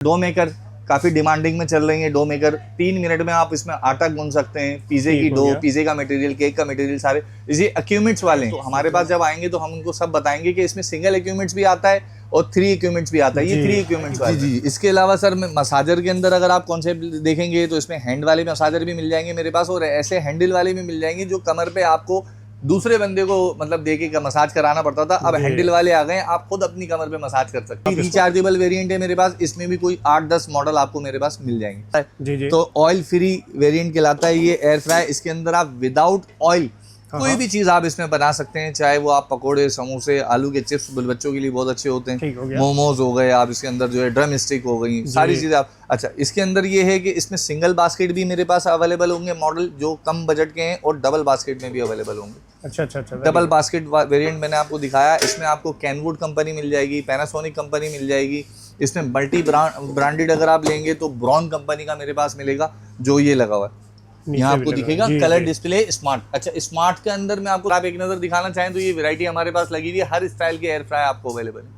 Dough maker काफी demanding में चल रही है। डो मेकर 3 मिनट में आप इसमें आटा गूंथ सकते हैं। पिज्जे की डो, पिज्जे का मटेरियल, केक का मटेरियल, सारे इसी इक्विपमेंट्स वाले हैं। तो हमारे पास जब आएंगे तो हम उनको सब बताएंगे कि इसमें सिंगल इक्विपमेंट्स भी आता है और 3 इक्विपमेंट्स भी आता है। ये 3 इक्विपमेंट्स वाले जी। इसके अलावा सर मसाजर के अंदर अगर आप कॉन्सेप्ट देखेंगे तो इसमें हैंड वाले मसाजर भी मिल जाएंगे मेरे पास, और ऐसे हैंडल वाले भी मिल जाएंगे जो कमर पे आपको दूसरे बंदे को मतलब देके का मसाज कराना पड़ता था। अब हैंडल वाले आ गए, आप खुद अपनी कमर पे मसाज कर सकते हैं। रिचार्जेबल वेरिएंट है मेरे पास, इसमें भी कोई 8-10 मॉडल आपको मेरे पास मिल जाएंगे जी। तो ऑयल फ्री वेरिएंट कहलाता है ये एयर फ्राई। इसके अंदर आप विदाउट ऑयल कोई भी चीज आप इसमें बना सकते हैं, चाहे वो आप पकोड़े, समोसे, आलू के चिप्स बच्चों के लिए बहुत अच्छे होते हैं, मोमोज हो गए, आप इसके अंदर जो है ड्रम स्टिक हो गई, सारी चीजें आप। अच्छा, इसके अंदर ये है कि इसमें सिंगल बास्केट भी मेरे पास अवेलेबल होंगे मॉडल जो कम बजट के हैं, और डबल बास्केट में भी अवेलेबल होंगे। अच्छा। डबल बास्केट वेरिएंट मैंने आपको दिखाया। इसमें आपको कैनवुड कंपनी मिल जाएगी, पैनासोनिक कंपनी मिल जाएगी। इसमें मल्टी ब्रांडेड अगर आप लेंगे तो ब्रॉन कंपनी का मेरे पास मिलेगा, जो ये लगा हुआ है यहाँ आपको दिखेगा कलर डिस्प्ले स्मार्ट। अच्छा, स्मार्ट के अंदर मैं आपको आप एक नजर दिखाना चाहें तो ये वैरायटी हमारे पास लगी हुई है। हर स्टाइल के एयर फ्राई आपको अवेलेबल है,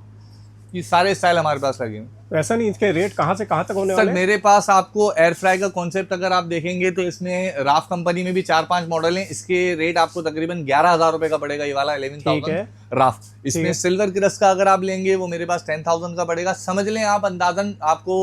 ये सारे स्टाइल हमारे पास लगे हुए। ऐसा नहीं, इसके रेट कहाँ से कहाँ तक होने वाले हैं? मेरे पास आपको एयर फ्राई का कॉन्सेप्ट अगर आप देखेंगे तो इसमें राफ कंपनी में भी 4-5 मॉडल हैं। इसके रेट आपको तकरीबन 11,000 रुपए का पड़ेगा। ये वाला 11,000 राफ। इसमें सिल्वर क्रस्ट का अगर आप लेंगे वो मेरे पास 10,000 का पड़ेगा। समझ लें आप अंदाजन आपको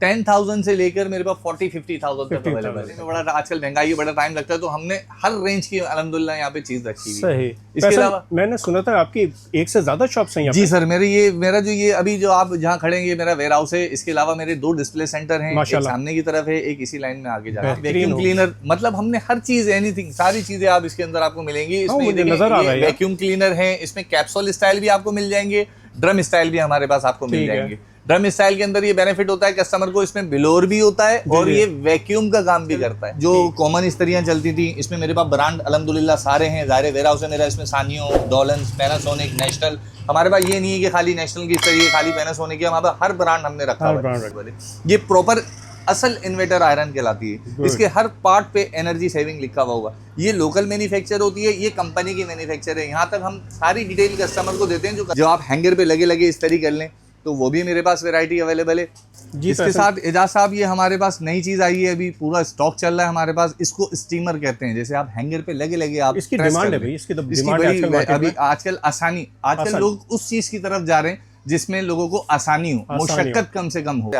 10,000 से लेकर मेरे पास 40-50,000 तक अवेलेबल है। बड़ा आजकल महंगाई, बड़ा टाइम लगता है, तो हमने हर रेंज की अल्हम्दुलिल्लाह यहाँ पे चीज रखी हुई है। इसके अलावा मैंने सुना था आपकी 1 से ज्यादा शॉप्स हैं यहाँ जी सर। मेरा जो ये अभी जो आप जहाँ खड़े हैं ये मेरा वेयर हाउस है। इसके अलावा मेरे 2 डिस्प्ले सेंटर हैं, एक सामने की तरफ है, एक इसी लाइन में आगे जा रहा है। वैक्यूम क्लीनर, मतलब हमने हर चीज, एनीथिंग, सारी चीजें आप इसके अंदर आपको मिलेंगी। इसमें वैक्यूम क्लीनर है, इसमें कैप्सूल स्टाइल भी आपको मिल जाएंगे, ड्रम स्टाइल भी हमारे पास आपको मिल जाएंगे। ड्रम स्टाइल के अंदर ये बेनिफिट होता है कस्टमर को, इसमें ब्लोअर भी होता है और ये वैक्यूम का काम भी करता है। जो कॉमन स्त्रियां चलती थी, इसमें मेरे पास ब्रांड अल्हम्दुलिल्लाह सारे हैं। ज़ाहिर वेयर हाउस है मेरा, इसमें सानियो, डॉलन्स, पैनासोनिक, नेशनल। हमारे पास ये नहीं है कि खाली नेशनल की चाहिए, खाली पैनासोनिक है, हमारे पास हर ब्रांड हमने रखा है। ये प्रॉपर असल इन्वर्टर आयरन कहलाती है। इसके हर पार्ट पे एनर्जी सेविंग लिखा हुआ होगा। ये लोकल मैन्युफैक्चर होती है, ये कंपनी की मैन्युफैक्चर है। यहाँ तक हम सारी डिटेल कस्टमर को देते हैं। जो आप हैंगर पे लगे इस तरीके कर लें तो वो भी मेरे पास वैरायटी अवेलेबल है जी। इसके साथ एजाज साहब, ये हमारे पास नई चीज आई है, अभी पूरा स्टॉक चल रहा है हमारे पास। इसको स्टीमर कहते हैं। जैसे आप हैंगर पे लगे आप, इसकी डिमांड है भाई, इसकी डिमांड है अभी आजकल। आजकल लोग उस चीज की तरफ जा रहे हैं जिसमें लोगों को आसानी हो, मुशक्कत कम से कम हो।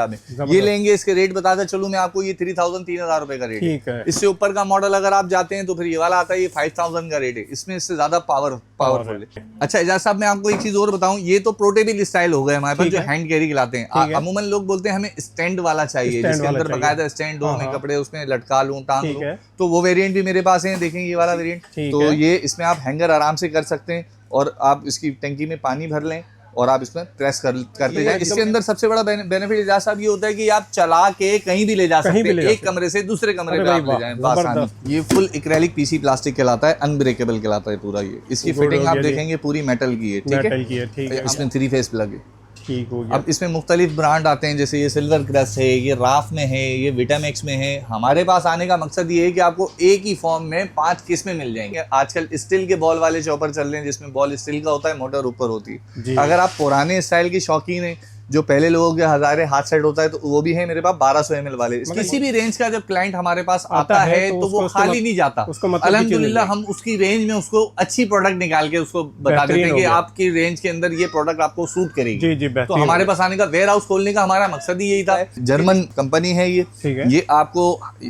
ये लेंगे, इसके रेट बताता चलूं मैं आपको, ये 3,000 रुपए का रेट है। इससे ऊपर का मॉडल अगर आप जाते हैं तो फिर ये वाला आता है, ये 5,000 का रेट है। इसमें इससे ज्यादा पावरफुल है। अच्छा एजाज साहब, मैं आपको एक चीज और बताऊं, ये तो पोर्टेबल स्टाइल हो गए हमारे पास, जो हैंड कैरी खिलाते हैं। अमूमन लोग बोलते हैं हमें स्टैंड वाला चाहिए, जिसके अंदर बकायदा स्टैंड हो, मैं कपड़े उसमें लटका लूं, टांग लूं, तो वो वेरिएंट भी मेरे पास है। देखेंगे ये वाला वेरिएंट, तो ये इसमें आप हैंगर आराम से कर सकते हैं, और आप इसकी टंकी में पानी भर लें और आप इसमें प्रेस करते जाएं। इसके अंदर सबसे बड़ा बेनिफिट एजाज साहब ये होता है कि आप चला के कहीं भी ले जा सकते हैं, एक कमरे से दूसरे कमरे में आप ले जाएं आसानी। ये फुल एक्रेलिक पीसी प्लास्टिक कहलाता है, अनब्रेकेबल कहलाता है पूरा। ये इसकी फिटिंग आप देखेंगे पूरी मेटल की है, ठीक है। इसमें 3 फेस प्लग है। अब इसमें मुख्तलिफ ब्रांड आते हैं, जैसे ये सिल्वर क्रस्ट है, ये राफ में है, ये विटामिक्स में है। हमारे पास आने का मकसद ये है कि आपको एक ही फॉर्म में 5 किस्में मिल जाएंगे। आजकल स्टील के बॉल वाले चॉपर चल रहे हैं, जिसमें बॉल स्टील का होता है, मोटर ऊपर होती है। अगर आप पुराने स्टाइल की शौकीन है, जो पहले लोगों के हजारे हाथ सेट होता है, तो वो भी है मेरे पास 1200 ml वाले। किसी भी रेंज का जब क्लाइंट हमारे पास आता है तो वो खाली नहीं जाता। अल्हम्दुलिल्लाह हम उसकी रेंज में उसको अच्छी प्रोडक्ट निकाल के उसको बता देते हैं कि आपकी रेंज के अंदर ये प्रोडक्ट आपको सूट करेगी। तो हमारे पास आने का वेयर हाउस खोलने का हमारा मकसद ही यही था। जर्मन कंपनी है ये आपको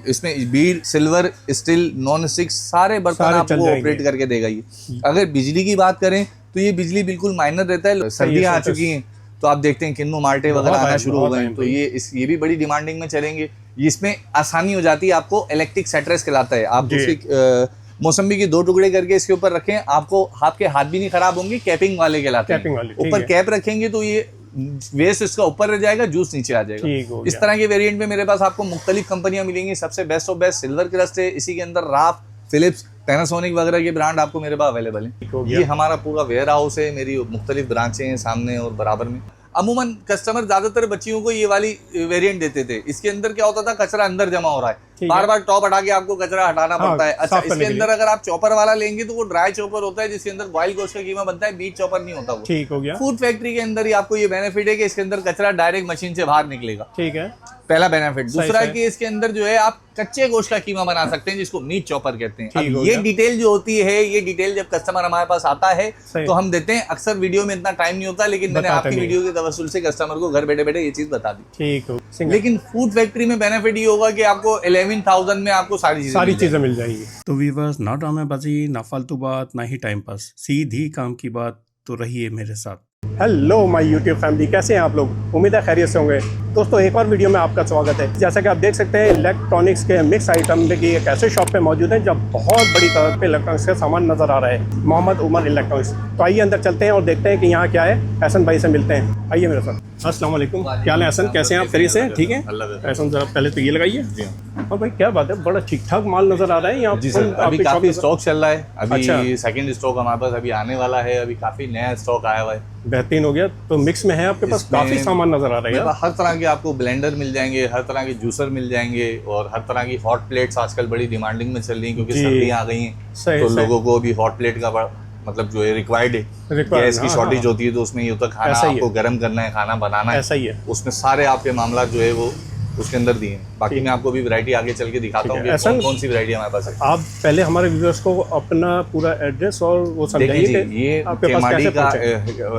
इसमें Beed, silver, steel, non stick सारे बर्तन आपको ऑपरेट करके देगा। ये अगर बिजली की बात करें तो ये बिजली बिल्कुल माइनर रहता है। सर्दियाँ आ चुकी हैं तो आप देखते हैं किन्नू मार्टे वगैरह आना शुरू हो गए हैं, तो ये भी बड़ी डिमांडिंग में चलेंगे। इसमें आसानी हो जाती है, आपको इलेक्ट्रिक सेटरेस कहलाता है। आप उसकी मौसम्बी के 2 टुकड़े करके इसके ऊपर रखें, आपको आपके हाथ भी नहीं खराब होंगे। कैपिंग वाले कहलाते हैं। ऊपर कैप रखेंगे तो ये वेस्ट इसका ऊपर रह जाएगा, जूस नीचे आ जाएगा। इस तरह के वेरिएंट में मेरे पास आपको मुख्तलिफ कंपनियां मिलेंगी। सबसे best of best silver crust है, इसी के अंदर राफ, फिलिप्स, पैनासोनिक वगैरह के ब्रांड आपको मेरे पास अवेलेबल है। ये हमारा पूरा वेयर हाउस है, मेरी मुख्तलिफ ब्रांचें हैं सामने और बराबर में। अमूमन कस्टमर ज्यादातर बच्चियों को ये वाली वेरिएंट देते थे। इसके अंदर क्या होता था, कचरा अंदर जमा हो रहा है, बार बार टॉप हटा के आपको कचरा हटाना पड़ता है। अच्छा, इसके अंदर अगर आप चॉपर वाला लेंगे तो वो ड्राई चॉपर होता है, जिसके अंदर बॉइल गोश्त का कीमा बनता है, बीट चॉपर नहीं होता वो। ठीक हो गया। फूड फैक्ट्री के अंदर ही आपको ये बेनिफिट है कि इसके अंदर कचरा डायरेक्ट मशीन से बाहर निकलेगा। ठीक है, पहला बेनिफिट। दूसरा कि इसके अंदर जो है आप कच्चे गोश्त का कीमा बना सकते हैं, जिसको मीट चॉपर कहते हैं। अब ये डिटेल जो होती है, ये डिटेल जब कस्टमर हमारे पास आता है तो हम देते हैं। अक्सर वीडियो में इतना टाइम नहीं होता, लेकिन मैंने आपकी वीडियो के तवस्सुल से कस्टमर को घर बैठे बैठे ये चीज बता दी। ठीक हो। लेकिन फूड फैक्ट्री में बेनिफिट ये होगा कि आपको 11,000 में आपको सारी चीजें मिल जाएगी। तो व्यूअर्स, ना ड्रामेबाजी, ना फालतू बात, ना ही टाइम पास, सीधी काम की बात। तो रहिए मेरे साथ। हेलो माय यूट्यूब फैमिली, कैसे हैं आप लोग? उम्मीद है खैरियत से होंगे। दोस्तों, एक और वीडियो में आपका स्वागत है। जैसा कि आप देख सकते हैं, इलेक्ट्रॉनिक्स के मिक्स आइटम की एक ऐसे शॉप पे मौजूद है जब बहुत बड़ी तादाद पे इलेक्ट्रॉनिक्स का सामान नजर आ रहा है। मोहम्मद उमर इलेक्ट्रॉनिक्स। तो आइए अंदर चलते हैं और देखते हैं कि यहाँ क्या है। हसन भाई से मिलते हैं, आइए मेरे साथ। अस्सलाम वालेकुम, क्या हाल है हसन? कैसे हैं आप? खैरियत से? ठीक है हसन, जरा पहले तो ये लगाइए। और भाई क्या बात है, बड़ा ठीक ठाक माल नजर आ रहा है यहाँ। जी सर, अभी काफी स्टॉक चल रहा है। अभी सेकंड स्टॉक हमारे पास अभी आने वाला है। अभी काफी नया स्टॉक आया हुआ है। बेहतरीन हो गया। तो मिक्स में है आपके पास काफी सामान नजर आ रहा है। हर तरह के आपको ब्लेंडर मिल जाएंगे, हर तरह के जूसर मिल जाएंगे, और हर तरह की हॉट प्लेट्स आजकल बड़ी डिमांडिंग में चल रही है, क्योंकि सर्दियाँ आ गई हैं। तो लोगों को अभी हॉट प्लेट का मतलब जो है रिक्वायर्ड है। गैस की शॉर्टेज होती है, तो उसमें ये होता है खाना आपको गर्म करना है, खाना बनाना है, ऐसा ही है। उसमें सारे आपके मामला जो है वो उसके अंदर दिए हैं। बाकी मैं आपको भी वैरायटी आगे चल के दिखाता हूँ कि कौन सी वैरायटी हमारे पास है। आप पहले हमारे व्यूअर्स को अपना पूरा एड्रेस और वो समझाइए। ये केमाड़ी का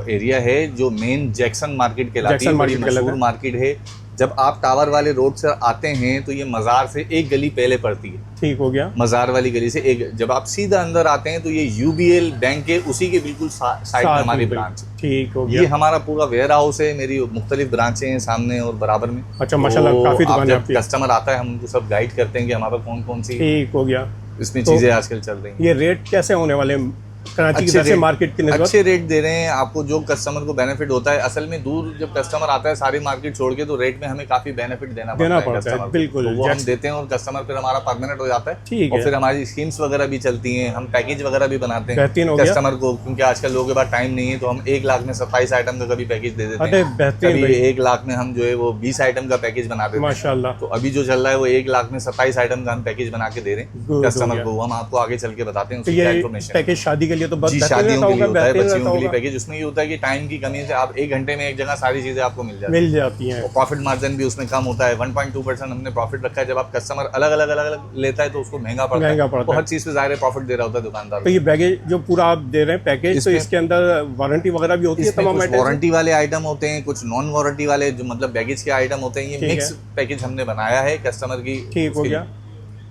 एरिया है, जो मेन जैक्सन मार्केट कहलाती है, बड़ी मशहूर मार्केट है। जब आप टावर वाले रोड से आते हैं तो ये मजार से एक गली पहले पड़ती है। ठीक हो गया। मजार वाली गली से एक, जब आप सीधा अंदर आते हैं तो ये यूबीएल बैंक के उसी के बिल्कुल साइड में हमारी ब्रांच। ठीक हो गया। ये हमारा पूरा वेयर हाउस है। मेरी मुख्तलिफ ब्रांचें हैं सामने और बराबर में। अच्छा, माशाल्लाह, काफी दुकानें आपकी। कस्टमर आता है, हम उनको सब गाइड करते हैं कि हमारे कौन कौन सी ठीक हो गया इसमें चीजें आजकल चल रही हैं। ये रेट कैसे होने वाले हैं? कराची की जैसे मार्केट की नस्बत अच्छे रेट दे रहे हैं आपको, जो कस्टमर को बेनिफिट होता है। असल में दूर जब कस्टमर आता है सारी मार्केट छोड़ के, तो रेट में हमें काफी बेनिफिट देना पड़ता है। बिल्कुल, तो वो हम देते हैं और कस्टमर फिर हमारा परमानेंट हो जाता है। और फिर हमारी स्कीम्स वगैरह भी चलती हैं, हम पैकेज वगैरह भी बनाते हैं कस्टमर को, क्योंकि आजकल लोगों के पास टाइम नहीं है। तो हम 1 लाख में 27 आइटम का कभी पैकेज दे देते हैं। कभी 1 लाख में हम जो है वो 20 आइटम का पैकेज बना देते हैं माशाल्लाह। तो अभी जो चल रहा है वो 1 लाख में 27 आइटम का हम पैकेज बना के दे रहे हैं कस्टमर को। हम आपको आगे चल के बताते हैं उसकी इन्फॉर्मेशन। पैकेज शादी के लिए तो शादियों के लिए होता है, बच्चियों के लिए पैकेज। उसमें ये होता है कि टाइम की कमी से आप 1 घंटे में एक जगह सारी चीजें आपको मिल जाती हैं। प्रॉफिट मार्जिन भी उसमें कम होता है। 1.2% हमने प्रॉफिट रखा है। जब आप कस्टमर अलग अलग लेता है तो उसको महंगा पड़ता है। तो हर चीज पे ज़ाहिर प्रॉफिट दे रहा होता है दुकानदार। तो ये बैगेज जो पूरा आप दे रहे हैं पैकेज, तो इसके अंदर वारंटी वगैरह भी होती है? तमाम वारंटी वाले आइटम होते हैं, कुछ नॉन वारंटी वाले जो मतलब बैगेज के आइटम होते हैं। ये मिक्स पैकेज हमने बनाया है कस्टमर की। ठीक हो गया।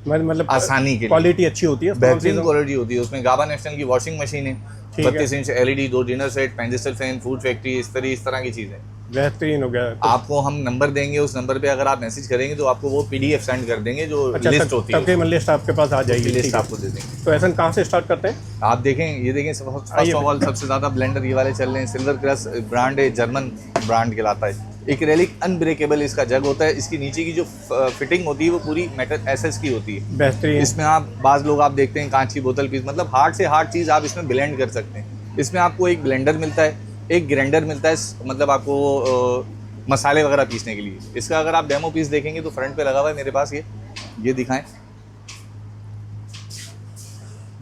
मतलब आसानी के लिए क्वालिटी अच्छी होती है, बेहतरीन क्वालिटी होती है। उसमें गाबा नेशनल की वॉशिंग मशीन है, 32 inch LED, 2 dinner set, pedestal fan, food factory, इस तरह की चीजें। बेहतरीन हो गया। तो आपको हम नंबर देंगे, उस नंबर पे अगर आप मैसेज करेंगे तो आपको वो PDF सेंड कर देंगे, जो लिस्ट होती है। तकरीबन लिस्ट आपके पास आ जाएगी, लिस्ट आपको दे देंगे। तो ऐसा कहाँ से स्टार्ट करते हैं? आप देखें, ये देखें, फर्स्ट ऑफ ऑल सबसे ज्यादा ब्लेंडर ये वाले चल रहे हैं। सिल्वर क्रश ब्रांड है, जर्मन ब्रांड कहलाता है। एक्रेलिक अनब्रेकेबल इसका जग होता है। इसकी नीचे की जो फिटिंग होती है वो पूरी मेटल SS की होती है। बेहतरीन। इसमें आप बाज लोग आप देखते हैं कांच की बोतल पीस, मतलब हार्ड से हार्ड चीज आप इसमें ब्लेंड कर सकते हैं। इसमें आपको एक ब्लेंडर मिलता है, एक ग्राइंडर मिलता है, मतलब आपको मसाले वगैरह पीसने के लिए। इसका अगर आप डेमो पीस देखेंगे तो फ्रंट पे लगा हुआ है मेरे पास, ये दिखाएं।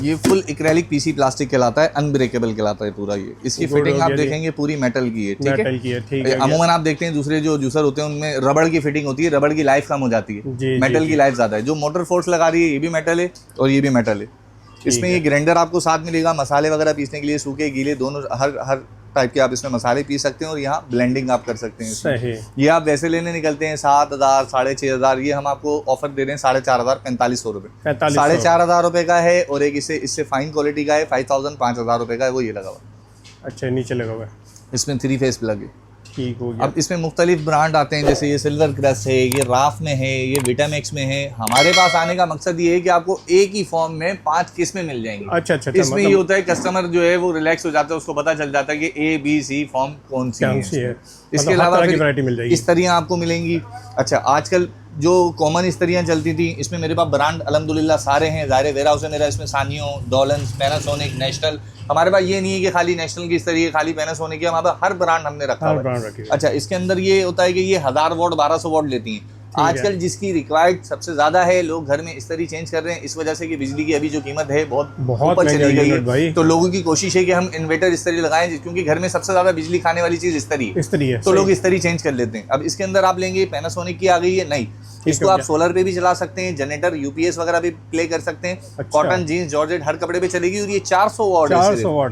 ये फुल एक्रेलिक PC प्लास्टिक कहलाता है, अनब्रेकेबल कहलाता है पूरा। ये इसकी फिटिंग आप देखेंगे पूरी मेटल की है। ठीक है। अमूमन आप देखते हैं दूसरे जो जूसर होते हैं उनमें रबड़ की फिटिंग होती है, रबड़ की लाइफ कम हो जाती है, मेटल की लाइफ ज्यादा है। जो मोटर फोर्स लगा रही है ये भी मेटल है और ये भी मेटल है। इसमें ये ग्राइंडर आपको साथ मिलेगा, मसाले वगैरह पीसने के लिए, सूखे गीले दोनों हर टाइप के आप इसमें मसाले पीस सकते हैं और यहाँ ब्लेंडिंग आप कर सकते हैं। सही। ये आप वैसे लेने निकलते हैं 7,000 6,500, ये हम आपको ऑफर दे रहे हैं 4,500 4500 रुपए। 4,500 रुपए का है, और एक इससे फाइन क्वालिटी का है 5,000 5,000 रुपए का है, वो ये लगा हुआ। अच्छा, नीचे लगा हुआ है। इसमें 3 फेस प्लग है। ठीक हो गया। अब इसमें मुख्तलिफ ब्रांड आते हैं, जैसे ये सिल्वर क्रश है, ये राफ में है, ये विटामिक्स में है। हमारे पास आने का मकसद ये है कि आपको एक ही फॉर्म में 5 किस्में मिल जाएंगी। अच्छा। इसमें ये होता है कस्टमर जो है वो रिलैक्स हो जाता है, उसको पता चल जाता है कि A B C फॉर्म कौन सी है। इसके अलावा वैरायटी मिल जाएगी, इस तरह आपको मिलेंगी। अच्छा, आजकल जो कॉमन इस्तरियाँ चलती थी, इसमें मेरे पास ब्रांड अल्हम्दुलिल्लाह सारे हैं। ज़ाहिर वेयर हाउस है मेरा, इसमें सानियो, डॉलन्स, पैनासोनिक, नेशनल। हमारे पास ये नहीं है कि खाली नेशनल की इस्तरी है, खाली पैनासोनिक है, हमारे पास हर ब्रांड हमने रखा है। अच्छा, इसके अंदर ये होता है कि ये 1000 वाट 1200 वाट लेती हैं। आजकल जिसकी रिक्वायर्ड सबसे ज्यादा है, लोग घर में इस्त्री चेंज कर रहे हैं इस वजह से कि बिजली की अभी जो कीमत है बहुत ऊपर चली गई है। तो लोगों की कोशिश है कि हम इन्वर्टर इस्त्री लगाएं, क्योंकि घर में सबसे ज्यादा बिजली खाने वाली चीज इस्त्री है, तो लोग इस्त्री चेंज कर लेते हैं। अब इसके अंदर आप लेंगे पैनासोनिक की आ गई है, नहीं इसको आप सोलर पे भी चला सकते हैं, जनरेटर यूपीएस वगैरह भी प्ले कर सकते हैं। कॉटन जीन्स जॉर्जेट हर कपड़े पे चलेगी और ये 400 वाट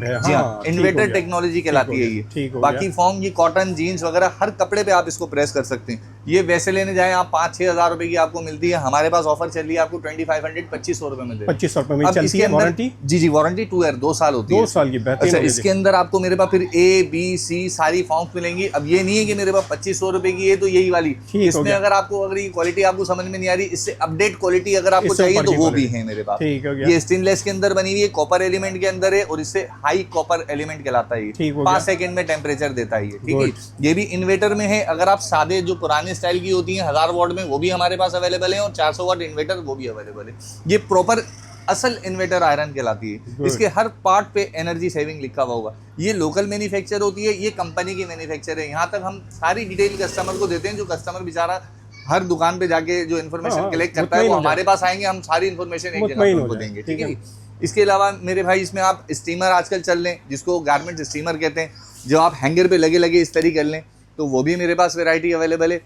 है। जी हाँ, इन्वर्टर टेक्नोलॉजी कहलाती है ये। बाकी फॉर्म ये कॉटन जीन्स वगैरह हर कपड़े पे आप इसको प्रेस कर सकते हैं। ये वैसे लेने जाए आप 5-6 हज़ार रुपए की आपको मिलती है, हमारे पास ऑफर चल रही है आपको 2500 2500 रुपए में दे 2500 रुपए में चलती है वारंटी। जी वारंटी 2 ईयर 2 साल होती है, 2 साल की बेहतरीन। अच्छा इसके अंदर आपको मेरे पास फिर ए बी सी सारी फॉर्म्स मिलेंगी। अब ये नहीं है कि मेरे पास 2500 रुपए की है तो यही वाली, इसमें अगर आपको अगर ये क्वालिटी आपको समझ में नहीं आ रही, इससे अपडेट क्वालिटी अगर आपको चाहिए तो वो भी है मेरे पास। ये स्टेनलेस के अंदर बनी हुई है, कॉपर एलिमेंट के अंदर है और इससे हाई कॉपर एलिमेंट कहलाता है। 5 सेकंड में टेम्परेचर देता है, ठीक है। ये भी इन्वर्टर में है। अगर आप सादे जो पुराने स्टाइल की होती है 1000 वाट में, वो भी हमारे पास अवेलेबल है और 400 वाट इन्वर्टर वो भी अवेलेबल है। ये प्रॉपर असल इन्वर्टर आयरन कहलाती है। इसके हर पार्ट पे एनर्जी सेविंग लिखा हुआ होगा। ये लोकल मैन्युफैक्चर होती है, ये कंपनी की मैन्युफैक्चर है। यहाँ तक हम सारी डिटेल कस्टमर को देते हैं, जो कस्टमर बेचारा हर दुकान पे जाके जो इन्फॉर्मेशन कलेक्ट करता है वो हमारे पास आएंगे, हम सारी इन्फॉर्मेशन एक जगह उनको देंगे, ठीक है। इसके अलावा मेरे भाई इसमें आप स्टीमर आजकल चल लें, जिसको गारमेंट स्टीमर कहते हैं, जो आप हैंगर पे लगे लगे इस तरीके कर लें, तो वो भी मेरे पास वैरायटी अवेलेबल है।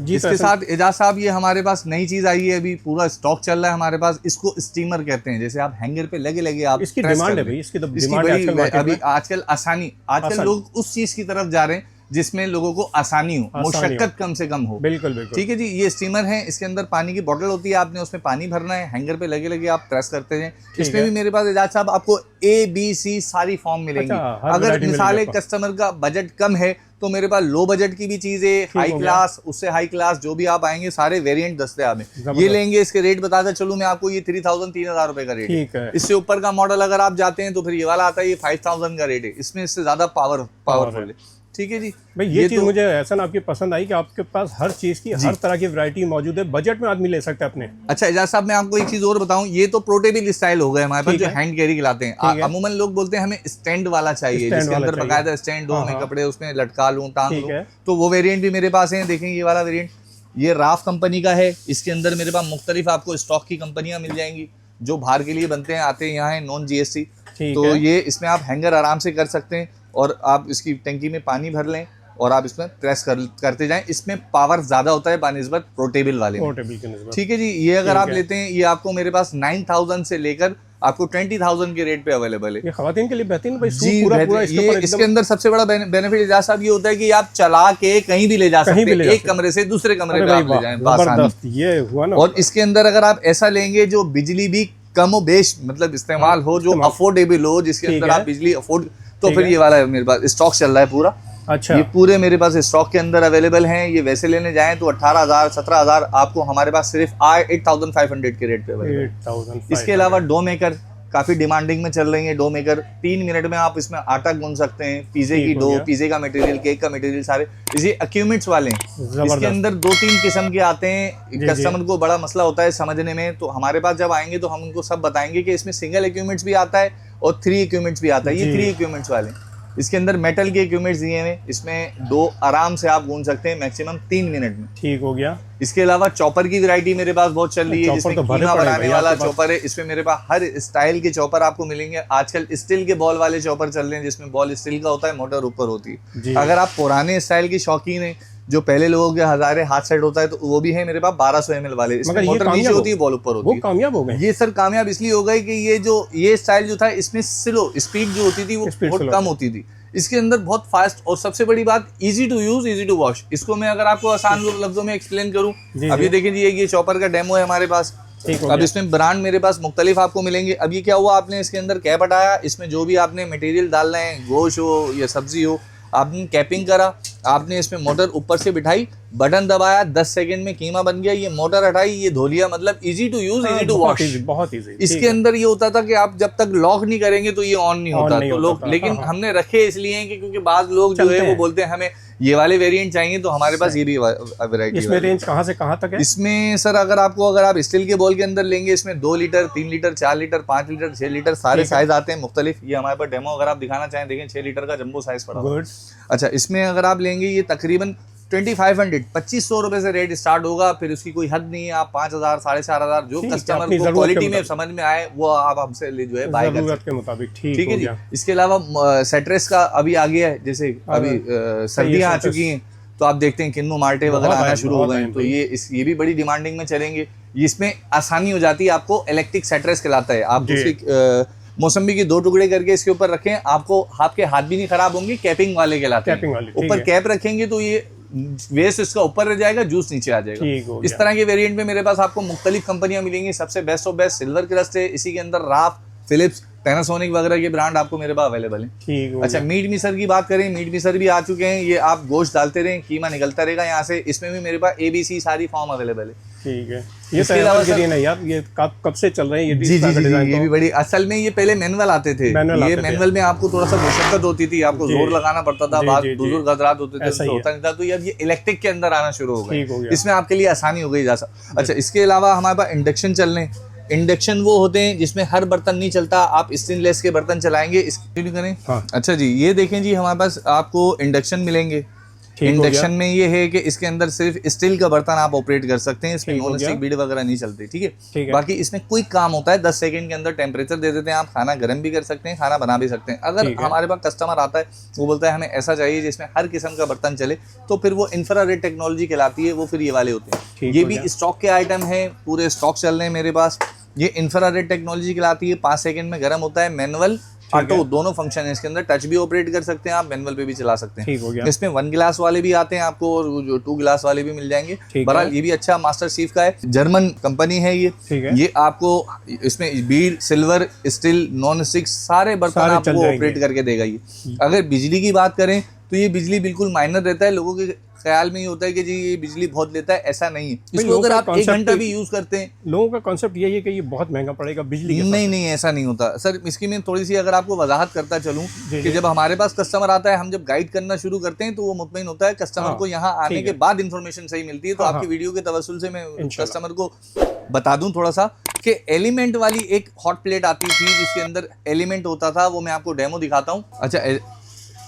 इसके साथ एजाज साहब ये हमारे पास नई चीज आई है, अभी पूरा स्टॉक चल रहा है हमारे पास, इसको स्टीमर कहते हैं। जैसे आप हैंगर पे लगे लगे आप इसकी डिमांड है भाई, इसकी तो डिमांड है अभी आजकल आसानी, आजकल लोग उस चीज की तरफ जा रहे हैं जिसमें लोगों को आसानी हो, मुशक्कत कम से कम हो। बिल्कुल बिल्कुल, ठीक है जी। ये स्टीमर है, इसके अंदर पानी की बोतल होती है, आपने उसमें पानी भरना है, हैंगर पे लगे लगे आप प्रेस करते हैं। इसमें भी मेरे पास एजाज साहब आपको ए बी सी सारी फॉर्म मिलेंगी। अगर मिसाल एक कस्टमर का बजट कम है तो मेरे पास लो बजट की भी चीज है, हाई क्लास, उससे हाई क्लास जो भी आप आएंगे सारे वेरिएंट दस्तयाब हैं। ये लेंगे, इसके रेट बताता चलूं मैं आपको, ये 3000 रुपए का रेट है। इससे ऊपर का मॉडल अगर आप जाते हैं तो फिर ये वाला आता है, ये 5000 का रेट है। इसमें इससे ज्यादा पावरफुल है, ठीक है जी भाई। ये चीज मुझे ऐसा आपकी पसंद आई कि आपके पास हर चीज की हर तरह की वैरायटी मौजूद है, बजट में आदमी ले सकता है अपने। अच्छा एजाज साहब, मैं आपको एक चीज और बताऊं, ये तो पोर्टेबल स्टाइल हो गए हमारे पास, जो हैंड कैरी खिलाते हैं। अमूमन लोग बोलते हैं हमें स्टैंड वाला चाहिए, जिसके अंदर बकायदा स्टैंड हो, मैं कपड़े उसमें लटका लूं, टांग लूं, तो वो वेरिएंट भी मेरे पास है। देखेंगे ये वाला वेरिएंट, ये राफ कंपनी का है। इसके अंदर मेरे पास मुख्तलिफ आपको स्टॉक की कंपनियां मिल जाएंगी, जो बाहर के लिए बनते हैं, आते हैं यहाँ है नॉन GST। तो ये इसमें आप हैंगर आराम से कर सकते हैं और आप इसकी टंकी में पानी भर लें और आप इसमें प्रेस करते जाएं। इसमें पावर ज्यादा होता है बानिस्बत पोर्टेबल वाले में, ठीक है जी। ये अगर आप लेते हैं, ये आपको मेरे पास 9000 से लेकर आपको 20000 के रेट पे अवेलेबल है। ये खवातीन के लिए बेहतरीन भाई, जी पूरा इसके अंदर सबसे बड़ा बेनिफिट एजाज साहब ये होता है कि आप चला के कहीं भी ले जा सकते हैं, एक कमरे से दूसरे कमरे पे आप ले जाएं बासानी। ये हुआ ना। और इसके अंदर अगर आप ऐसा लेंगे जो बिजली भी कम हो बेश मतलब इस्तेमाल हो, जो अफोर्डेबल हो, जिसके अंदर आप बिजली अफोर्ड, तो फिर ये वाला मेरे पास स्टॉक चल रहा है पूरा। अच्छा, ये पूरे मेरे पास स्टॉक के अंदर अवेलेबल हैं। ये वैसे लेने जाएं तो 18000 17000 आपको हमारे पास सिर्फ 8500 के रेट पे अवेलेबल। इसके अलावा डो मेकर काफी डिमांडिंग में चल रही है। डो मेकर 3 मिनट में आप इसमें आटा गूंद सकते हैं, पिज्जे की डो, पिज्जे का मटेरियल, केक का मटेरियल, सारे इसी इक्विपमेंट्स वाले हैं। इसके अंदर 2-3 किस्म के आते हैं। कस्टमर को बड़ा मसला होता है समझने में, तो हमारे पास जब आएंगे तो हम उनको सब बताएंगे कि इसमें सिंगल इक्विपमेंट्स भी आता है और 3 इक्विपमेंट्स भी आता है। ये 3 इक्विपमेंट्स वाले। इसके अंदर मेटल के इक्विपमेंट्स दिए हुए, इसमें डो आराम से आप गूंद सकते हैं मैक्सिमम 3 मिनट में, ठीक हो गया। इसके अलावा चॉपर की वैरायटी मेरे पास बहुत चल रही है, जिसमें कीमा बनाने वाला चॉपर है। इसमें मेरे पास हर स्टाइल के चॉपर आपको मिलेंगे। आजकल स्टील के बॉल वाले चॉपर चल रहे हैं, जिसमें बॉल स्टील का होता है, मोटर ऊपर होती है। अगर आप पुराने स्टाइल की शौकीन है, जो पहले लोगों के हजारे हाथ सेट होता है, तो वो भी है मेरे पास 1200 ml वाले। इसमें मोटर नीचे होती है, बॉल ऊपर होती है। वो कामयाब हो गए। ये सर कामयाब इसलिए हो गए कि ये स्टाइल जो था, इसमें स्लो स्पीड जो होती थी वो बहुत कम होती थी। इसके अंदर बहुत फास्ट और सबसे बड़ी बात easy to use, easy to wash. इसको मैं अगर आपको आसान लफ्जों में एक्सप्लेन करूं, अभी देखिए जी ये चॉपर का डेमो है हमारे पास। अब इसमें ब्रांड मेरे पास मुख्तलिफ आपको मिलेंगे। अब ये क्या हुआ, आपने इसके अंदर कैप हटाया, इसमें जो भी आपने मटेरियल डालना है, गोश्त हो या सब्जी हो, आपने कैपिंग करा, आपने इसमें मोटर ऊपर से बिठाई, बटन दबाया, 10 सेकंड में कीमा बन गया। ये मोटर हटाई, ये धो लिया। मतलब easy to use, easy to wash, बहुत इजी। इसके अंदर ये होता था कि आप जब तक लॉक नहीं करेंगे तो ये ऑन नहीं होता, तो लोग, लेकिन हमने रखे इसलिए कि क्योंकि बाद लोग जो है वो बोलते हैं हमें ये वाले वेरिएंट चाहिए, तो हमारे पास ये भी वैरायटी। इसमें रेंज कहाँ से कहाँ तक है? इसमें सर अगर आप स्टील के बॉल के अंदर लेंगे, इसमें 2 litre, 3 litre, 4 litre, 5 litre, 6 litre सारे साइज आते हैं मुख्तलिफ। ये हमारे पास डेमो अगर आप दिखाना चाहें, देखें 6 लीटर का जंबो साइज पड़ा। अच्छा, इसमें अगर आप लेंगे, ये तकरीबन 2500 2500 रुपए से रेट स्टार्ट होगा, फिर उसकी कोई हद नहीं है। आप 5000 4500 जो कस्टमर को क्वालिटी में समझ में आए वो आप हमसे जो है बाय कर सकते के मुताबिक। ठीक है जी। इसके अलावा सेट्रेस का अभी आ गया है, जैसे अभी सर्दियां आ चुकी हैं तो आप देखते हैं किन्नू मार्टे वगैरह आना शुरू हो गए हैं, तो ये भी बड़ी डिमांडिंग में चलेंगे। इसमें आसानी हो जाती है, आपको इलेक्ट्रिक सेट्रेस कहलाता है। आप उसकी मौसम्बी के 2 टुकड़े करके इसके ऊपर रखें, आपको आपके हाथ भी नहीं खराब होंगे, कैपिंग वाले कहलाते हैं। ऊपर कैप रखेंगे तो ये वेस्ट इसका ऊपर रह जाएगा, जूस नीचे आ जाएगा। इस तरह के वेरिएंट में मेरे पास आपको मुख्तलिफ कंपनियां मिलेंगी। सबसे best of best silver crust है, इसी के अंदर राफ, फिलिप्स, पैनासोनिक वगैरह के ब्रांड आपको मेरे पास अवेलेबल है। अच्छा, मीट मिक्सर की बात करें, मीट मिक्सर भी आ चुके हैं। ये आप गोश्त डालते रहें, कीमा निकलता रहेगा यहाँ से। इसमें भी मेरे पास ABC सारी फॉर्म अवेलेबल है। ठीक है। ये ग्रीन है यार, ये कब से चल रहे हैं? ये भी ये भी बड़ी, असल में ये पहले मैनुअल आते थे। ये मैनुअल में आपको थोड़ा सा मुशक्कत होती थी, आपको जोर लगाना पड़ता था, बुजुर्ग हजरात होते थे, तो होता नहीं था। तो अब ये इलेक्ट्रिक के अंदर आना शुरू हो गया, इसमें आपके लिए आसानी हो गई। अच्छा, इसके अलावा हमारे पास इंडक्शन चल रहे हैं। इंडक्शन वो होते हैं जिसमें हर बर्तन नहीं चलता, आप स्टेनलेस के बर्तन चलाएंगे। इसकी करें। हाँ। अच्छा जी, ये देखें जी, हमारे पास आपको इंडक्शन मिलेंगे। इंडक्शन में ये है कि इसके अंदर सिर्फ स्टील का बर्तन आप ऑपरेट कर सकते हैं, इसमें नॉन स्टिक बीड वगैरह नहीं चलती। ठीक है। बाकी इसमें कोई काम होता है, 10 सेकंड के अंदर टेम्परेचर दे देते हैं, आप खाना गर्म भी कर सकते हैं, खाना बना भी सकते हैं। अगर हमारे पास कस्टमर आता है, वो बोलता है हमें ऐसा चाहिए जिसमें हर किस्म का बर्तन चले, तो फिर वो इंफ्रारेड टेक्नोलॉजी कहलाती है, वो फिर ये वाले होते हैं। ये भी स्टॉक के आइटम है, पूरे स्टॉक चल रहे हैं मेरे पास। ये इंफ्रारेड टेक्नोलॉजी कहलाती है, 5 सेकंड में गर्म होता है। मैनुअल ऑटो दोनों फंक्शन है इसके अंदर, टच भी ऑपरेट कर सकते हैं आप, मैनुअल पे भी चला सकते हैं। ठीक हो गया। इसमें 1 गिलास वाले भी आते हैं आपको, और जो 2 गिलास वाले भी मिल जाएंगे। बहरहाल ये भी अच्छा मास्टर शेफ का है, जर्मन कंपनी है ये। ये आपको इसमें Beed, silver, steel, non stick सारे बर्तन आपको ऑपरेट करके देगा ये। अगर बिजली की बात करें तो ये बिजली बिल्कुल माइनर रहता है। लोगों के ख्याल में ये होता है कि जी ये बिजली बहुत लेता है, ऐसा नहीं है। इसको अगर आप 1 घंटा भी यूज करते हैं, लोगों का कॉन्सेप्ट यही है कि ये बहुत महंगा पड़ेगा बिजली। नहीं, ऐसा नहीं होता सर। इसकी मैं थोड़ी सी अगर आपको वजाहत करता चलूं कि जब हमारे पास कस्टमर आता है, हम जब गाइड करना शुरू करते हैं तो वो मुतमईन होता है। कस्टमर को यहाँ आने के बाद इन्फॉर्मेशन सही मिलती है। तो आपकी वीडियो के तवस्सुल से मैं कस्टमर को बता दूं थोड़ा सा कि एलिमेंट वाली एक हॉट प्लेट आती थी जिसके अंदर एलिमेंट होता था, वो मैं आपको डेमो दिखाता हूँ। अच्छा,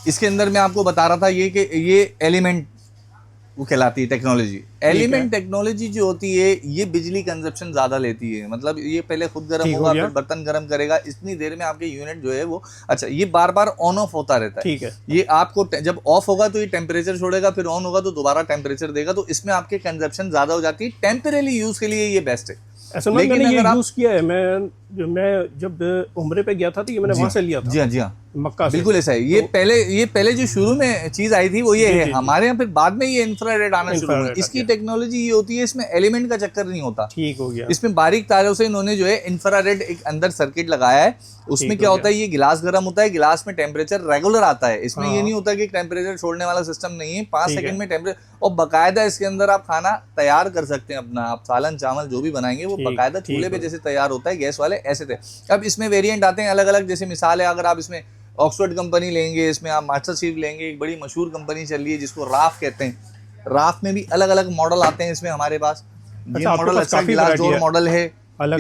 इसके अंदर मैं आपको बता रहा था ये कि ये एलिमेंट वो कहलाती है टेक्नोलॉजी। एलिमेंट टेक्नोलॉजी जो होती है ये बिजली कंजप्शन ज्यादा लेती है, मतलब ये पहले खुद गर्म होगा, फिर बर्तन गर्म करेगा, इतनी देर में आपके यूनिट जो है वो, अच्छा, ये बार बार ऑन ऑफ होता रहता है। ठीक है। ये आपको जब ऑफ होगा तो ये टेम्परेचर छोड़ेगा, फिर ऑन होगा तो दोबारा टेम्परेचर देगा, तो इसमें आपके कंजप्शन ज्यादा हो जाती है। टेम्परेरी यूज के लिए ये बेस्ट है। ऐसा मैंने ये यूज किया है। मैं जब उम्रे पे गया था तो ये मैंने वहां से लिया था। जी हाँ, मक्का से। बिल्कुल ऐसा है। ये पहले जो शुरू में चीज आई थी वो ये है। हमारे यहाँ फिर बाद में ये इंफ्रारेड आना शुरू हुआ। इसकी टेक्नोलॉजी ये होती है, इसमें एलिमेंट का चक्कर नहीं होता। ठीक हो गया। इसमें बारीक तारों से इन्होंने जो है इंफ्रारेड एक अंदर सर्किट लगाया है। उसमें क्या होता है, ये गिलास गर्म होता है, गिलास में टेम्परेचर रेगुलर आता है। इसमें ये नहीं होता कि टेम्परेचर छोड़ने वाला सिस्टम नहीं है। 5 सेकंड में टेम्परेचर, और बाकायदा इसके अंदर आप खाना तैयार कर सकते हैं अपना। आप सालन चावल जो भी बनाएंगे वो बाकायदा चूल्हे पे जैसे तैयार होता है, गैस वाले ऐसे थे। अब इसमें वेरिएंट आते हैं अलग अलग, जैसे मिसाल है, अगर आप इसमें ऑक्सफोर्ड कंपनी लेंगे, इसमें आप मास्टर शेफ लेंगे, एक बड़ी मशहूर कंपनी चल रही है जिसको राफ कहते हैं। राफ में भी अलग अलग मॉडल आते हैं इसमें हमारे पास। ये मॉडल अच्छा गिलास डोर मॉडल है।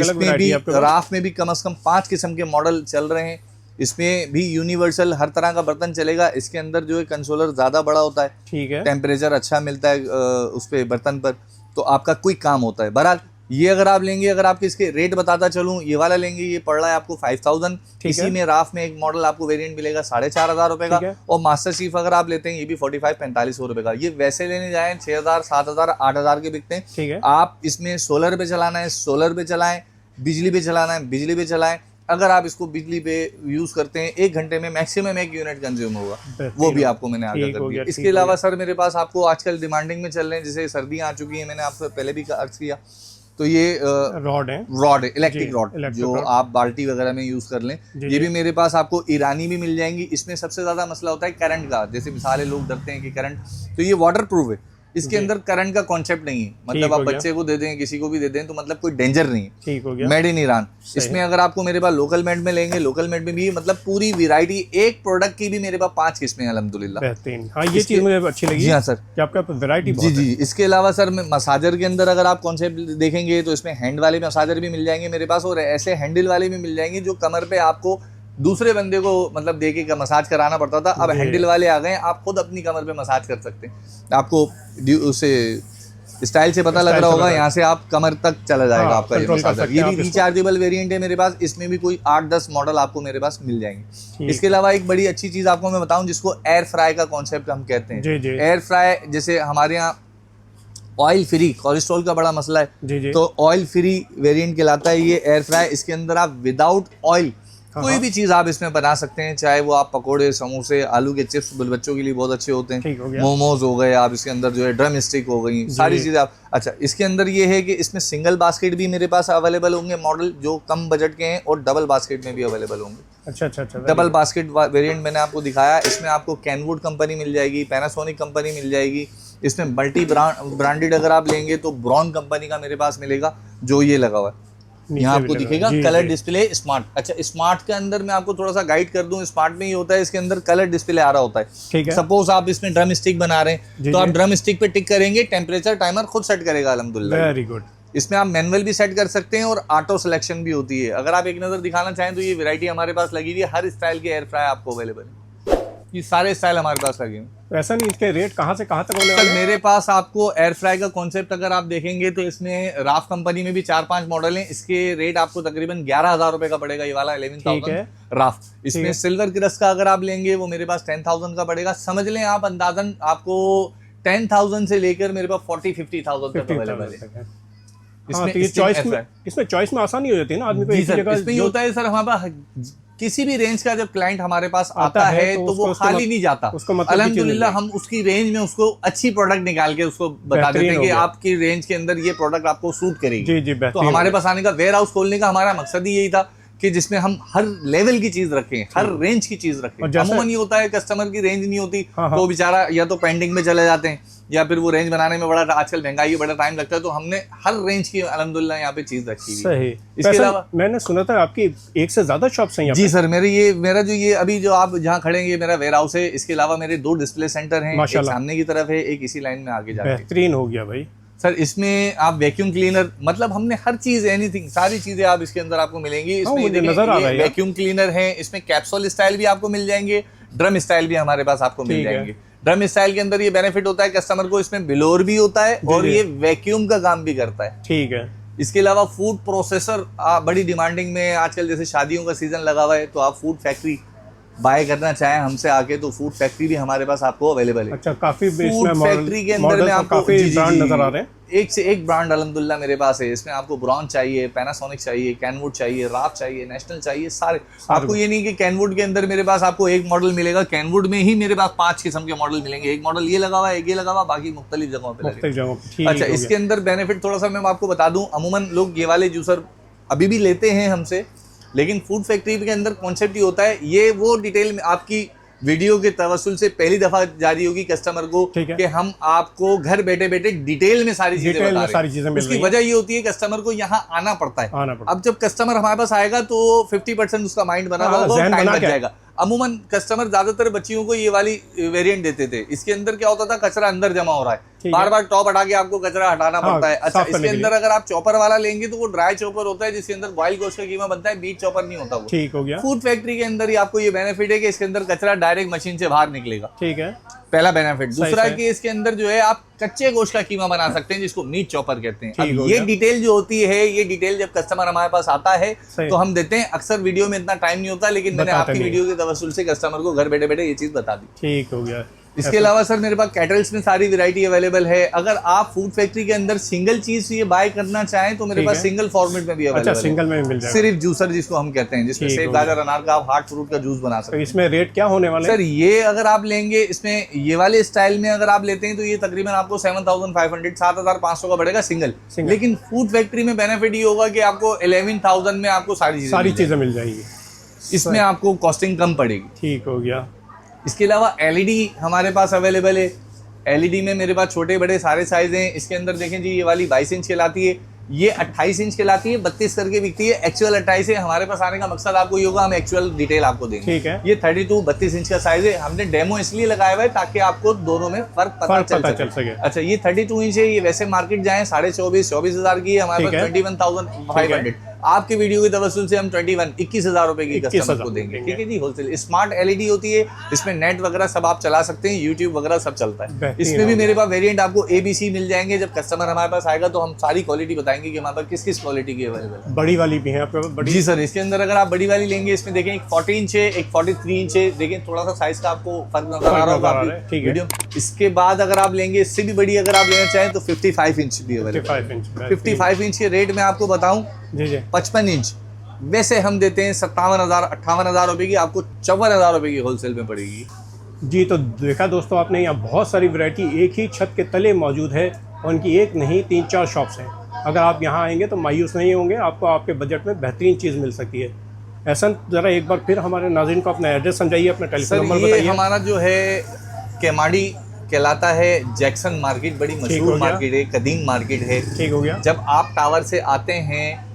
इसमें भी राफ में भी कम से कम 5 किस्म के मॉडल चल रहे हैं। इसमें भी यूनिवर्सल हर तरह का बर्तन चलेगा। इसके अंदर जो है कंसोलर ज्यादा बड़ा होता है, ठीक है, टेम्परेचर अच्छा मिलता है उस पे बर्तन पर, तो आपका क्विक काम होता है। बहरहाल ये अगर आप लेंगे, अगर आपके इसके रेट बताता चलूं, ये वाला लेंगे, ये पड़ रहा है आपको 5000। इसी में राफ में एक मॉडल आपको वेरिएंट मिलेगा 4500 रुपए का, और मास्टर शेफ अगर आप लेते हैं ये भी 45-4500 रुपए का। ये वैसे लेने जाए 6000, 7000, 8000 के बिकते हैं। आप इसमें सोलर पे चलाना है सोलर पे चलाएं, बिजली पे चलाना है बिजली पे चलाएं। अगर आप इसको बिजली पे यूज करते हैं 1 घंटे में मैक्सिमम 1 यूनिट कंज्यूम होगा, वो भी आपको मैंने आगे कर दिया। इसके अलावा सर मेरे पास आपको आजकल डिमांडिंग में चल रहे हैं, जैसे सर्दियां आ चुकी हैं, मैंने आपसे पहले भी अर्ज किया, तो ये रॉड है इलेक्ट्रिक रॉड, जो आप बाल्टी वगैरह में यूज कर लें। ये भी मेरे पास आपको ईरानी भी मिल जाएंगी। इसमें सबसे ज्यादा मसला होता है करंट का, जैसे मिसाल है लोग डरते हैं कि करंट, तो ये वाटर प्रूफ है। इसके अंदर करंट का कॉन्सेप्ट नहीं है, मतलब आप बच्चे को दे दें, किसी को भी दे दें, तो मतलब कोई डेंजर नहीं है। ठीक हो गया। Made in Iran. इसमें अगर आपको मेरे पास लोकल मेड में लेंगे, लोकल मेड में भी मतलब पूरी वैरायटी, एक प्रोडक्ट की भी मेरे पास 5 किस्में हैं अल्हम्दुलिल्लाह। बेहतरीन। हाँ, ये चीज मुझे अच्छी लगी। जी हाँ सर, कि आपका वैरायटी बहुत है। जी। इसके अलावा सर मसाजर के अंदर अगर आप कॉन्सेप्ट देखेंगे तो इसमें हैंड वाले मसाजर भी मिल जाएंगे मेरे पास, और ऐसे हैंडल वाले भी मिल जाएंगे जो कमर पे आपको दूसरे बंदे को मतलब देके का मसाज कराना पड़ता था। अब हैंडल वाले आ गए, आप खुद अपनी कमर पे मसाज कर सकते हैं। आपको उसे स्टाइल से पता लग रहा होगा, यहाँ से आप कमर तक चला जाएगा आपका ये मसाजर। ये भी रिचार्जेबल वेरिएंट है मेरे पास, इसमें भी कोई 8-10 मॉडल आपको मेरे पास मिल जाएंगे। इसके अलावा एक बड़ी अच्छी चीज आपको मैं बताऊं, जिसको एयर फ्राई का कॉन्सेप्ट हम कहते हैं। एयर फ्राई, जैसे हमारे यहाँ ऑयल फ्री, कोलेस्ट्रॉल का बड़ा मसला है, तो ऑयल फ्री वेरिएंट कहलाता है ये एयर फ्राई। इसके अंदर आप विदाउट ऑयल कोई भी चीज आप इसमें बना सकते हैं, चाहे वो आप पकोड़े, समोसे, आलू के चिप्स बच्चों के लिए बहुत अच्छे होते हैं, मोमोज हो गए, आप इसके अंदर जो है ड्रम स्टिक हो गई, सारी चीजें आप। अच्छा, इसके अंदर ये है कि इसमें सिंगल बास्केट भी मेरे पास अवेलेबल होंगे मॉडल जो कम बजट के हैं, और डबल बास्केट में भी अवेलेबल होंगे। अच्छा। डबल बास्केट वेरिएंट मैंने आपको दिखाया, इसमें आपको कैनवुड कंपनी मिल जाएगी, पैनासोनिक कंपनी मिल जाएगी। इसमें मल्टी ब्रांडेड अगर आप लेंगे तो ब्रॉन कंपनी का मेरे पास मिलेगा, जो ये लगा हुआ है यहाँ आपको दिखेगा, कलर डिस्प्ले स्मार्ट। अच्छा, स्मार्ट के अंदर मैं आपको थोड़ा सा गाइड कर दूं, स्मार्ट में ये होता है, इसके अंदर कलर डिस्प्ले आ रहा होता है। सपोज आप इसमें ड्रम स्टिक बना रहे हैं, तो आप ड्रम स्टिक पे टिक करेंगे, टेम्परेचर टाइमर खुद सेट करेगा, अल्हम्दुलिल्लाह। Very good. इसमें आप मैनुअल भी सेट कर सकते हैं और ऑटो सिलेक्शन भी होती है। अगर आप एक नजर दिखाना चाहें तो ये वैरायटी हमारे पास लगी हुई है, हर स्टाइल के एयर फ्राई आपको अवेलेबल है, ये सारे स्टाइल हमारे पास लगे हैं। ऐसा नहीं, इसके रेट कहाँ से कहाँ तक होने वाले हैं? मेरे पास आपको एयर फ्राई का कॉन्सेप्ट अगर आप देखेंगे तो इसमें राफ कंपनी में भी 4-5 मॉडल हैं। इसके रेट आपको तकरीबन 11,000 रुपए का पड़ेगा, ये वाला 11,000 राफ। इसमें सिल्वर क्रस्ट का अगर आप लेंगे वो मेरे पास 10,000 का पड़ेगा। समझ लें आप अंदाजन आपको 10,000 से लेकर मेरे पास 40-50,000 तक अवेलेबल है। इसमें चॉइस में आसानी हो जाती है ना आदमी को। इसमें ये होता है सर, हमारे पास किसी भी रेंज का जब क्लाइंट हमारे पास आता है तो वो खाली नहीं जाता। अल्हम्दुलिल्लाह हम उसकी रेंज में उसको अच्छी प्रोडक्ट निकाल के उसको बता देते हैं कि आपकी रेंज के अंदर ये प्रोडक्ट आपको सूट करेगी। तो हमारे पास आने का, वेयर हाउस खोलने का हमारा मकसद ही यही था कि जिसमें हम हर लेवल की चीज रखें, हर रेंज की चीज रखें। अमूमन ये होता है कस्टमर की रेंज नहीं होती, तो बेचारा या तो पेंडिंग में चले जाते हैं, या फिर वो रेंज बनाने में बड़ा, आजकल महंगाई बड़ा टाइम लगता है, तो हमने हर रेंज की अल्हम्दुलिल्लाह यहाँ पे चीज रखी हुई है। इसके अलावा मैंने सुना था आपकी एक से ज्यादा शॉप्स हैं। जी सर, मेरा जो ये अभी जो आप जहाँ खड़े हैं ये मेरा वेयर हाउस है। इसके अलावा मेरे 2 डिस्प्ले सेंटर हैं, एक सामने की तरफ है, एक इसी लाइन में आगे जाके। बेहतरीन हो गया भाई। सर इसमें आप वैक्यूम क्लीनर, मतलब हमने हर चीज, एनीथिंग, सारी चीजें आप इसके अंदर आपको मिलेंगी। इसमें वैक्यूम क्लीनर है, इसमें कैप्सूल स्टाइल भी आपको मिल जाएंगे, ड्रम स्टाइल भी हमारे पास आपको मिल जाएंगे। ड्रम स्टाइल के अंदर ये बेनिफिट होता है कस्टमर को, इसमें ब्लोअर भी होता है और ये वैक्यूम का काम भी करता है। ठीक है। इसके अलावा फूड प्रोसेसर बड़ी डिमांडिंग में आजकल, जैसे शादियों का सीजन लगा हुआ है, तो आप फूड फैक्ट्री बाय करना चाहें हमसे आके तो फूड फैक्ट्री भी हमारे पास आपको अवेलेबल है। अच्छा, काफी फूड फैक्ट्री के अंदर में आपको काफी ब्रांड नजर आ रहे हैं, एक से एक ब्रांड अल्हम्दुलिल्लाह मेरे पास है। इसमें आपको ब्रॉन चाहिए, पैनासोनिक चाहिए, कैनवुड चाहिए, राफ चाहिए, नेशनल चाहिए, सारे आपको। ये नहीं कि कैनवुड के अंदर मेरे पास आपको एक मॉडल मिलेगा, कैनवुड में ही मेरे पास 5 किस्म के मॉडल मिलेंगे। एक मॉडल ये लगा हुआ है, एक ये लगा हुआ, बाकी मुख्तलिफ जगहों पे। अच्छा, इसके अंदर बेनिफिट थोड़ा सा मैं आपको बता दूं, अमूमन लोग ये वाले जूसर अभी भी लेते हैं हमसे, लेकिन फूड फैक्ट्री के अंदर कॉन्सेप्ट ही होता है, ये वो डिटेल में आपकी वीडियो के तवस्सुल से पहली दफा जारी होगी कस्टमर को कि हम आपको घर बैठे बैठे डिटेल में सारी चीजें बता रहे हैं। उसकी वजह ये होती है कस्टमर को यहाँ आना पड़ता है। अब जब कस्टमर हमारे पास आएगा तो 50% उसका माइंड बना हुआ होगा, टाइम लग जाएगा। अमूमन कस्टमर ज्यादातर बच्चियों को ये वाली वेरिएंट देते थे। इसके अंदर क्या होता था, कचरा अंदर जमा हो रहा है, बार बार टॉप हटा के आपको कचरा हटाना पड़ता है। अच्छा, इसके अंदर अगर आप चॉपर वाला लेंगे तो वो ड्राई चॉपर होता है, जिसके अंदर बॉइल गोश्त का कीमा बनता है, मीट चॉपर नहीं होता वो। ठीक हो गया। फूड फैक्ट्री के अंदर ही आपको ये बेनिफिट है कि इसके अंदर कचरा डायरेक्ट मशीन से बाहर निकलेगा। ठीक है, पहला बेनिफिट। दूसरा कि इसके अंदर जो है आप कच्चे गोश्त का कीमा बना सकते हैं, जिसको मीट चॉपर कहते हैं। अब ये डिटेल जो होती है, ये डिटेल जब कस्टमर हमारे पास आता है तो हम देते हैं। अक्सर वीडियो में इतना टाइम नहीं होता, लेकिन मैंने आपकी वीडियो के तवस्सुल से कस्टमर को घर बैठे बैठे ये चीज बता दी। ठीक हो गया। इसके अलावा सर मेरे पास कैटल्स में सारी वैरायटी अवेलेबल है। अगर आप फूड फैक्ट्री के अंदर सिंगल चीज ये बाय करना चाहें तो मेरे पास सिंगल फॉर्मेट में भी अवेलेबल है। सिंगल में मिल जाएगा। सिर्फ जूसर जिसको हम कहते हैं, जिसमें सेब, गाजर, अनार का आप हार्ट फ्रूट का जूस बना सकते हैं। इसमें रेट क्या होने वाला है सर? ये अगर आप लेंगे, इसमें ये वाले स्टाइल में अगर आप लेते हैं तो ये तकरीबन आपको 7,500 7,500 का पड़ेगा सिंगल। लेकिन फूड फैक्ट्री में बेनिफिट ये होगा कि आपको 11,000 में आपको सारी चीजें मिल जाएगी। इसमें आपको कॉस्टिंग कम पड़ेगी। ठीक हो गया। इसके अलावा एलईडी हमारे पास अवेलेबल है। एलईडी में मेरे पास छोटे बड़े सारे साइज हैं। इसके अंदर देखें जी, ये वाली 22 इंच कहलाती है, ये 28 इंच कहलाती है, 32 करके बिकती है। एक्चुअल 28 है। हमारे पास आने का मकसद आपको ये होगा, हम एक्चुअल डिटेल आपको देंगे। ठीक है। ये 32 32 इंच का साइज है। हमने डेमो इसलिए लगाया हुआ है ताकि आपको दोनों में फर्क पता चल सके। अच्छा, ये 32 इंच है। ये वैसे मार्केट जाए 24,500 24,000 की है, हमारे पास 21,500। आपके वीडियो की तवज्जुह से हम 21,000 रुपए की कस्टमर को देंगे, ठीक है जी। होलसेल स्मार्ट LED होती है, इसमें नेट वगैरह सब आप चला सकते हैं, यूट्यूब वगैरह सब चलता है। इसमें भी मेरे पास वेरिएंट आपको ABC मिल जाएंगे। जब कस्टमर हमारे पास आएगा तो हम सारी क्वालिटी बताएंगे कि हमारे पास किस किस क्वालिटी की अवेलेबल है। बड़ी वाली भी है आपके पास? जी सर, इसके अंदर अगर आप बड़ी वाली लेंगे, इसमें देखें एक 14 इंच है, एक 43 इंच है। देखें थोड़ा सा साइज का आपको फर्क नजर आ रहा होगा वीडियो। इसके बाद अगर आप लेंगे इससे भी बड़ी अगर आप लेना चाहें तो 55 इंच भी अवेलेबल। 55 इंच के रेट में आपको बताऊं जी 55 इंच वैसे हम देते हैं 57,000-58,000 रुपए की, आपको 54,000 रुपए की होलसेल में पड़ेगी जी। तो देखा दोस्तों आपने, यहाँ बहुत सारी वैरायटी एक ही छत के तले मौजूद है और उनकी एक नहीं 3-4 शॉप्स हैं। अगर आप यहाँ आएंगे तो मायूस नहीं होंगे, आपको आपके बजट में बेहतरीन चीज़ मिल सकती है। ऐसा ज़रा एक बार फिर हमारे नाज़रीन को अपना एड्रेस समझाइए, अपना टेलीफोन नंबर बताइए। हमारा जो है केमाड़ी कहलाता है, जैक्सन मार्केट बड़ी मशहूर मार्केट है, कदीम मार्केट है। ठीक हो गया। जब आप टावर से आते हैं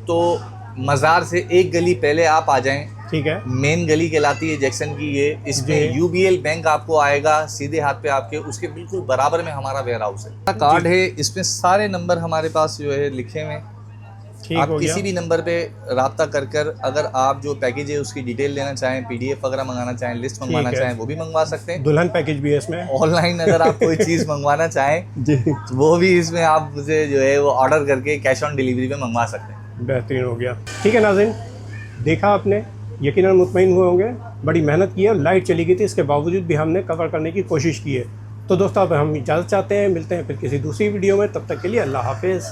तो मज़ार से एक गली पहले आप आ जाएं, ठीक है। मेन गली कहलाती है जैक्सन की ये। इसमें UBL बैंक आपको आएगा सीधे हाथ पे आपके, उसके बिल्कुल बराबर में हमारा वेयर हाउस है। कार्ड है, इसमें सारे नंबर हमारे पास जो है लिखे हुए। आप किसी भी नंबर पे राब्ता कर अगर आप जो पैकेज है उसकी डिटेल लेना चाहें, PDF वगैरह मंगाना चाहें, लिस्ट मंगवाना चाहें, वो भी मंगवा सकते हैं। दुल्हन पैकेज भी है इसमें। ऑनलाइन अगर आप कोई चीज़ मंगवाना चाहें तो वो भी इसमें आप मुझे जो है वो ऑर्डर करके कैश ऑन डिलीवरी में मंगवा सकते हैं। बेहतरीन हो गया। ठीक है नाज़रीन, देखा आपने, यकीनन मुतमईन हुए होंगे। बड़ी मेहनत की है, लाइट चली गई थी, इसके बावजूद भी हमने कवर करने की कोशिश की है। तो दोस्तों अब हम इजाज़त चाहते हैं, मिलते हैं फिर किसी दूसरी वीडियो में। तब तक के लिए अल्लाह हाफिज़।